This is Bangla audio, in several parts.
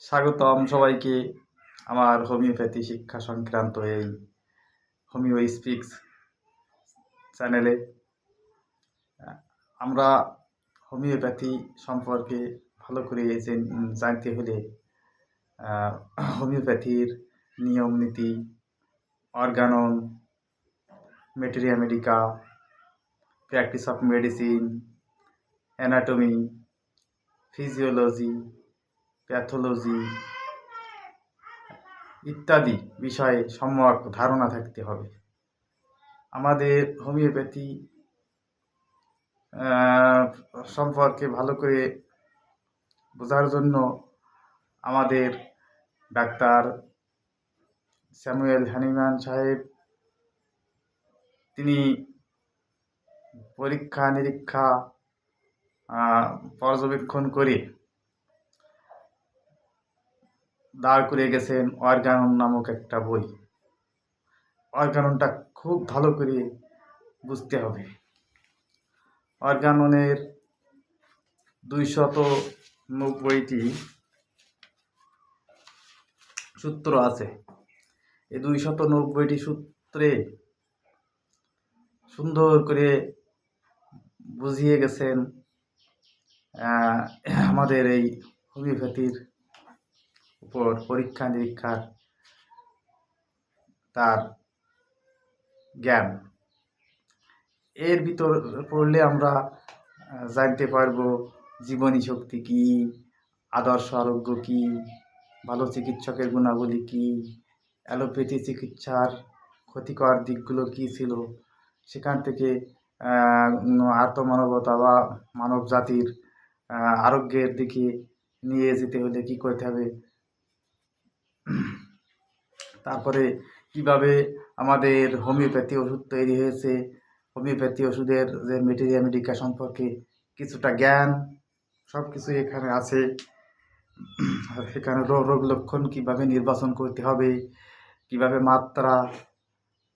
স্বাগতম সবাইকে আমার হোমিওপ্যাথি শিক্ষা সংক্রান্ত এই হোমিও স্পিক্স চ্যানেলে। আমরা হোমিওপ্যাথি সম্পর্কে ভালো করে জানতে হলে হোমিওপ্যাথির নিয়ম নীতি, Organon, materia medica, practice of medicine, anatomy, physiology, pathology ইত্যাদি বিষয়ে সম্যক ধারণা থাকতে হবে। আমাদের হোমিওপ্যাথি সম্পর্কে ভালো করে বোঝার জন্য আমাদের ডাক্তার স্যামুয়েল হ্যানিম্যান সাহেব তিনি পরীক্ষা নিরীক্ষা পর্যবেক্ষণ করে দাঁড় করে গেছেন অর্গানন নামক একটা বই। অর্গাননটা খুব ভালো করে বুঝতে হবে। অর্গাননের 290টি সূত্র আছে। এই 290টি সূত্রে সুন্দর করে বুঝিয়ে গেছেন আমাদের এই হোমিওপ্যাথির উপর পরীক্ষা নিরীক্ষার তার জ্ঞান। এর ভিতর পড়লে আমরা জানতে পারবো জীবনী শক্তি কি, আদর্শ আরোগ্য কি, ভালো চিকিৎসকের গুণাবলী কি, অ্যালোপ্যাথি চিকিৎসার ক্ষতিকর দিকগুলো কি ছিল, সেখান থেকে আত্মমানবতা বা মানব জাতির আরোগ্যের দিকে নিয়ে যেতে হলে কি করতে হবে, তারপরে কিভাবে আমাদের হোমিওপ্যাথি ওষুধ তৈরি হয়েছে, হোমিওপ্যাথি ওষুধের যে ম্যাটেরিয়া মেডিকা সম্পর্কে কিছুটা জ্ঞান, সব কিছু এখানে আছে। সেখানে রোগ লক্ষণ কিভাবে নির্বাচন করতে হবে, কিভাবে মাত্রা,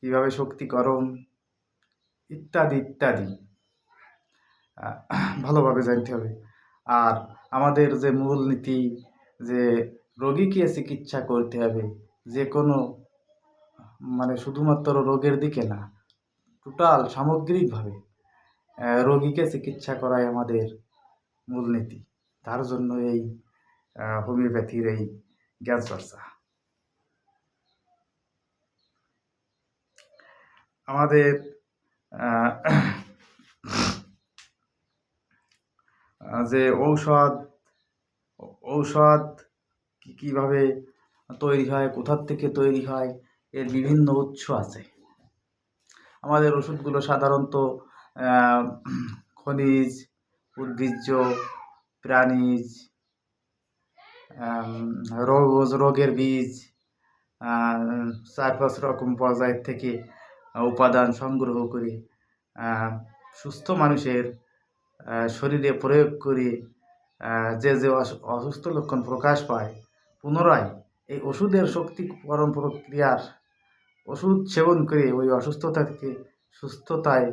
কিভাবে শক্তিকরণ ইত্যাদি ইত্যাদি ভালোভাবে জানতে হবে। আর আমাদের যে মূল নীতি, যে রোগীকে চিকিৎসা করতে হবে, যে কোনো শুধুমাত্র রোগের দিকে না, টোটাল সামগ্রিকভাবে রোগীকে চিকিৎসা করাই আমাদের মূলনীতি। তার জন্য এই হোমিওপ্যাথির এই জ্ঞান চর্চা। আমাদের যে ঔষধ কীভাবে তৈরি হয়, কোথার থেকে তৈরি হয়, এর বিভিন্ন উৎস আছে। আমাদের ওষুধগুলো সাধারণত খনিজ, উদ্ভিজ্জ, প্রাণীজ, রোগের বীজ, 4-5 রকম পর্যায়ের থেকে উপাদান সংগ্রহ করে সুস্থ মানুষের শরীরে প্রয়োগ করে যে অসুস্থ লক্ষণ প্রকাশ পায়, পুনরায় এই ওষুধের শক্তিকরণ প্রক্রিয়ার ওষুধ সেবন করে ওই অসুস্থতা থেকে সুস্থতায়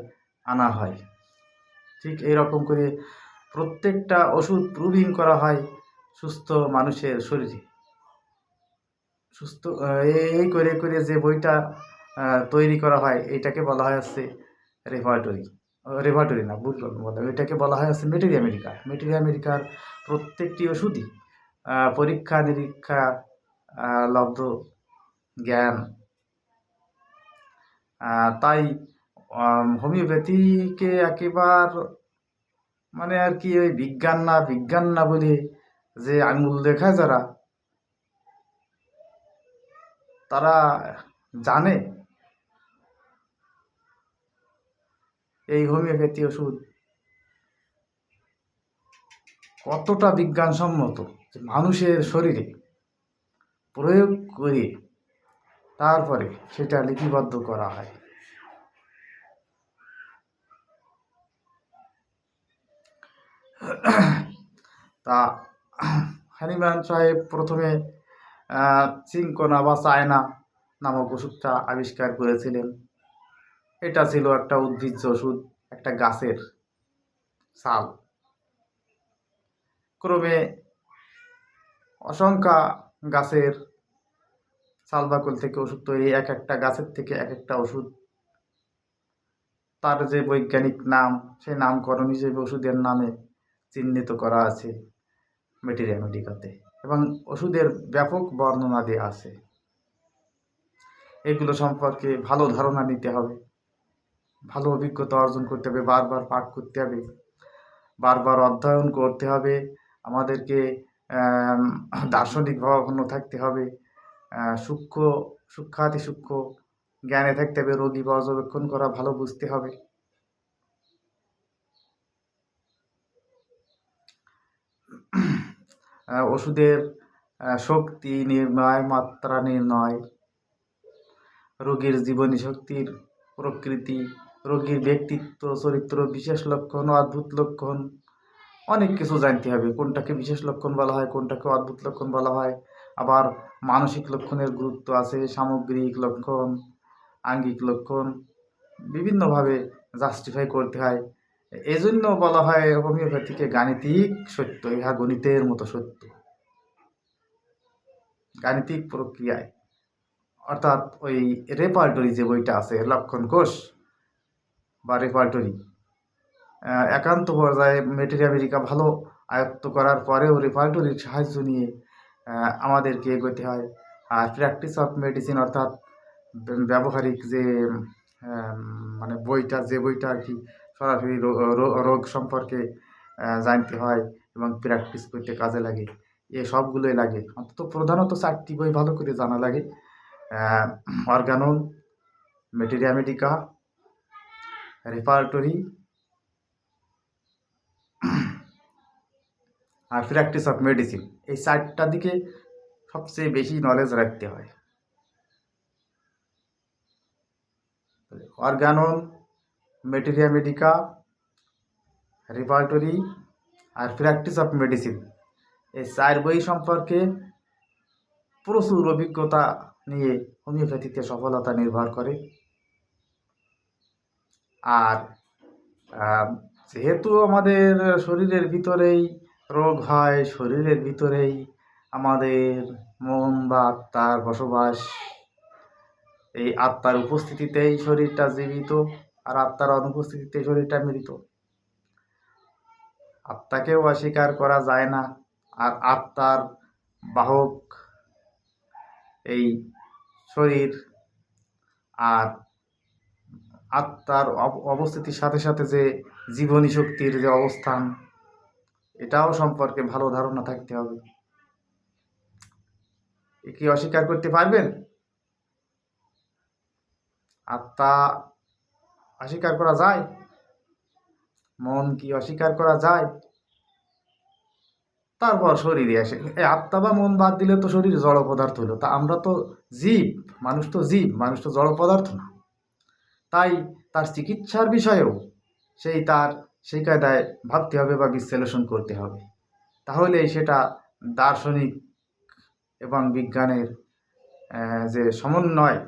আনা হয়। ঠিক এইরকম করে প্রত্যেকটা ওষুধ প্রুভিং করা হয় সুস্থ মানুষের শরীরে। সুস্থ এই করে করে যে বইটা তৈরি করা হয়, এইটাকে বলা হয় হচ্ছে রেভাটরি না, ভুল বললাম, এটাকে বলা হয় হচ্ছে ম্যাটেরিয়া মেডিকা। ম্যাটেরিয়া মেডিকার প্রত্যেকটি ওষুধই পরীক্ষা নিরীক্ষা লব্ধ জ্ঞান। তাই হোমিওপ্যাথিকে একেবারে আর কি ওই বিজ্ঞান না বলে যে আঙুল দেখায় যারা, তারা জানে এই হোমিওপ্যাথি ওষুধ কতটা বিজ্ঞানসম্মত, মানুষের শরীরে প্রয়োগ করে তারপরে সেটা লিপিবদ্ধ করা হয়। তা হ্যানিম্যান সাহেব প্রথমে চিঙ্কোনা বা চায়না নামক ওষুধটা আবিষ্কার করেছিলেন। এটা ছিল একটা উদ্ভিজ্জ ওষুধ, একটা গাছের ছাল। ক্রমে অসংখ্য গাছের ছালবাকল থেকে ওষুধ তৈরি, এক একটা গাছের থেকে এক একটা ওষুধ, তার যে বৈজ্ঞানিক নাম, সেই নামকরণ হিসেবে ওষুধের নামে চিহ্নিত করা আছে মেটেরিয়া মেডিকাতে, এবং ওষুধের ব্যাপক বর্ণনা দেওয়া আছে। এগুলো সম্পর্কে ভালো ধারণা নিতে হবে, ভালো অভিজ্ঞতা অর্জন করতে হবে, বারবার পাঠ করতে হবে, বারবার অধ্যয়ন করতে হবে। আমাদেরকে দার্শনিক ভাবাপন্ন থাকতে হবে, সূক্ষ্মাতি সূক্ষ্ম জ্ঞানে থাকতে হবে, রোগী পর্যবেক্ষণ করা ভালো বুঝতে হবে। ওষুধের শক্তি নির্ণয়, মাত্রা নির্ণয়, রোগীর জীবনী শক্তির প্রকৃতি, রোগীর ব্যক্তিত্ব, চরিত্র, বিশেষ লক্ষণ ও অদ্ভুত লক্ষণ, অনেক কিছু জানতে হবে। কোনটাকে বিশেষ লক্ষণ বলা হয়, কোনটাকে অদ্ভুত লক্ষণ বলা হয়। আবার মানসিক লক্ষণের গুরুত্ব আছে, সামগ্রিক লক্ষণ, আঙ্গিক লক্ষণ, বিভিন্নভাবে জাস্টিফাই করতে হয়। এজন্য বলা হয় হোমিওপ্যাথিকে গাণিতিক সত্য, ইহা গণিতের মতো সত্য। গাণিতিক প্রক্রিয়ায়, অর্থাৎ ওই রেপার্টরি যে বইটা আছে, লক্ষণ কোষ বা রেপার্টরি, একান্ত পর্যায়ে মেটেরিয়া মেডিকা ভালো আয়ত্ত করার পরেও রেপার্টরির সাহায্য নিয়ে আমাদেরকে এগোতে হয়। আর প্র্যাকটিস অফ মেডিসিন, অর্থাৎ ব্যবহারিক যে মানে বইটা, যে বইটা আর কি সরাসরি রোগ সম্পর্কে জানতে হয় এবং প্র্যাকটিস করতে কাজে লাগে, এ সবগুলোই লাগে। অন্তত প্রধানত 4টি বই ভালো করে জানা লাগে: অর্গানন, মেটেরিয়া মেডিকা, রেপার্টরি আর প্র্যাকটিস অফ মেডিসিন। এই 4টা দিকে সবচেয়ে বেশি নলেজ রাখতে হয়। অর্গানন, মেটেরিয়া মেডিকা, রেপার্টরি আর প্র্যাকটিস অফ মেডিসিন, এই 4 বই সম্পর্কে প্রচুর অভিজ্ঞতা নিয়ে হোমিওপ্যাথিতে সফলতা নির্ভর করে। আর যেহেতু আমাদের শরীরের ভিতরেই রোগ হয়, শরীরের ভিতরেই আমাদের মন বা আত্মার বসবাস, এই আত্মার উপস্থিতিতেই শরীরটা জীবিত, আর আত্মার অনুপস্থিতিতে শরীরটা মৃত। আত্মাকেও অস্বীকার করা যায় না, আর আত্মার বাহক এই শরীর, আর আত্মার অবস্থিতির সাথে সাথে যে জীবনী শক্তির যে অবস্থান, এটাও সম্পর্কে ভালো ধারণা থাকতে হবে। এ কি অস্বীকার করতে পারবেন? আত্মা অস্বীকার করা যায়? মন কি অস্বীকার করা যায়? তারপর শরীরে আসে। এই আত্মা বা মন বাদ দিলে তো শরীর জড় পদার্থ হলো। তা আমরা তো জীব, মানুষ তো জীব, মানুষ তো জড় পদার্থ না। তাই তার চিকিৎসার বিষয়েও সেই কায়দায় ভাবতে হবে বা বিশ্লেষণ করতে হবে। তাহলে সেটা দার্শনিক এবং বিজ্ঞানের যে সমন্বয়,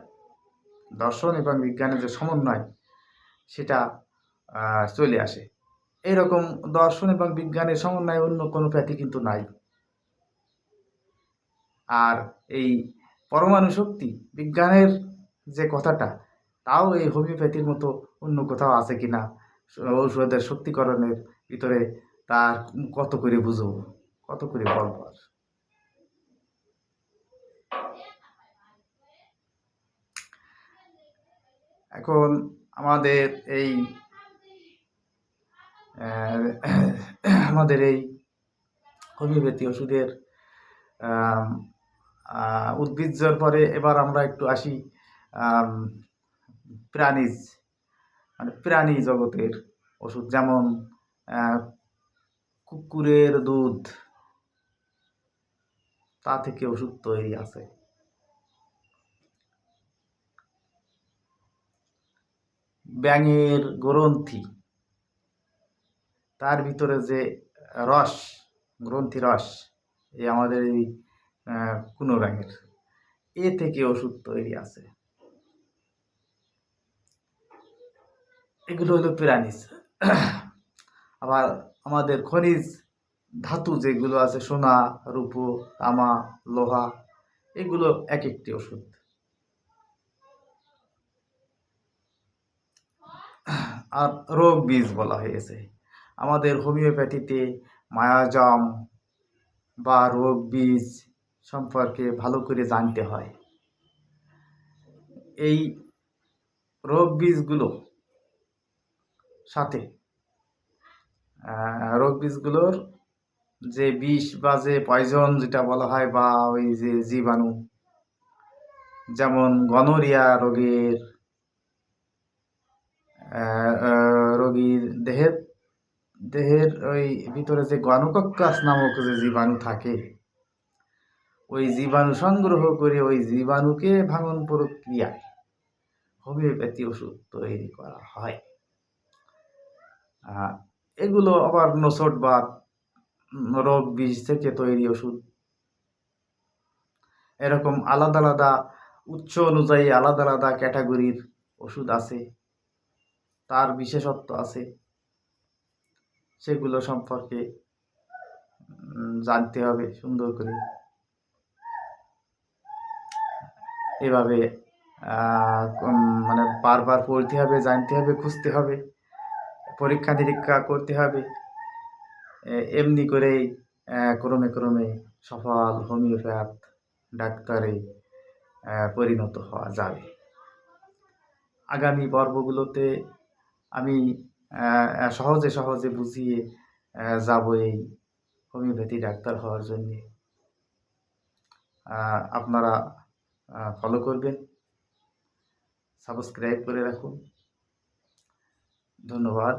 দর্শন এবং বিজ্ঞানের যে সমন্বয়, সেটা চলে আসে। এইরকম দর্শন এবং বিজ্ঞানের সমন্বয়ে অন্য কোনো প্যাথি কিন্তু নাই। আর এই পরমাণু শক্তি বিজ্ঞানের যে কথাটা, তাও এই হোমিওপ্যাথির মতো অন্য কোথাও আছে কিনা, ঔষধের শক্তিকরণের ভিতরে তার কত করে বুঝবো, কত করে বলবো। এখন আমাদের এই আমাদের এই হোমিওপ্যাথি ওষুধের উদ্ভিজ্জর পরে এবার আমরা একটু আসি প্রাণীজ, মানে প্রাণী জগতের ওষুধ। যেমন কুকুরের দুধ, তা থেকে ওষুধ তৈরি আছে। ব্যাঙের গ্রন্থি, তার ভিতরে যে রস, গ্রন্থি রস, এই আমাদের এই কুনো ব্যাঙের, এ থেকে ওষুধ তৈরি আছে। এগুলো হলো প্রাণীজ। আবার আমাদের খনিজ ধাতু যেগুলো আছে, সোনা, রূপো, তামা, লোহা, এগুলো এক একটি ওষুধ। আর রোগ বীজ বলা হয়েছে। আমাদের হোমিওপ্যাথিতে মায়াজাম বা রোগ বীজ সম্পর্কে ভালো করে জানতে হয়। এই রোগ বীজগুলো সাথে রোগ বীজগুলোর যে বিষ বা যে পয়জন যেটা বলা হয়, বা ওই যে জীবাণু, যেমন গনোরিয়া রোগের রোগীর দেহের ওই ভিতরে যে গনোকক্কাস নামক যে জীবাণু থাকে, ওই জীবাণু সংগ্রহ করে ওই জীবাণুকে ভাঙন প্রক্রিয়ায় হোমিওপ্যাথি ওষুধ তৈরি করা হয়। এগুলো আবার নোসট বা রোগ বীজ থেকে তৈরি ওষুধ। এরকম আলাদা আলাদা উৎস অনুযায়ী আলাদা আলাদা ক্যাটাগরির ওষুধ আছে, তার বিশেষত্ব আছে, সেগুলো সম্পর্কে জানতে হবে সুন্দর করে। এভাবে মানে বারবার পড়তে হবে, জানতে হবে, খুঁজতে হবে, পরীক্ষা নিরীক্ষা করতে হবে। এমনি করেই ক্রমে ক্রমে সফল হোমিওপ্যাথ ডাক্তারে পরিণত হওয়া যাবে। আগামী পর্বগুলোতে আমি সহজে সহজে বুঝিয়ে যাব এই হোমিওপ্যাথি ডাক্তার হওয়ার জন্যে। আপনারা ফলো করবেন, সাবস্ক্রাইব করে রাখুন। ধন্যবাদ।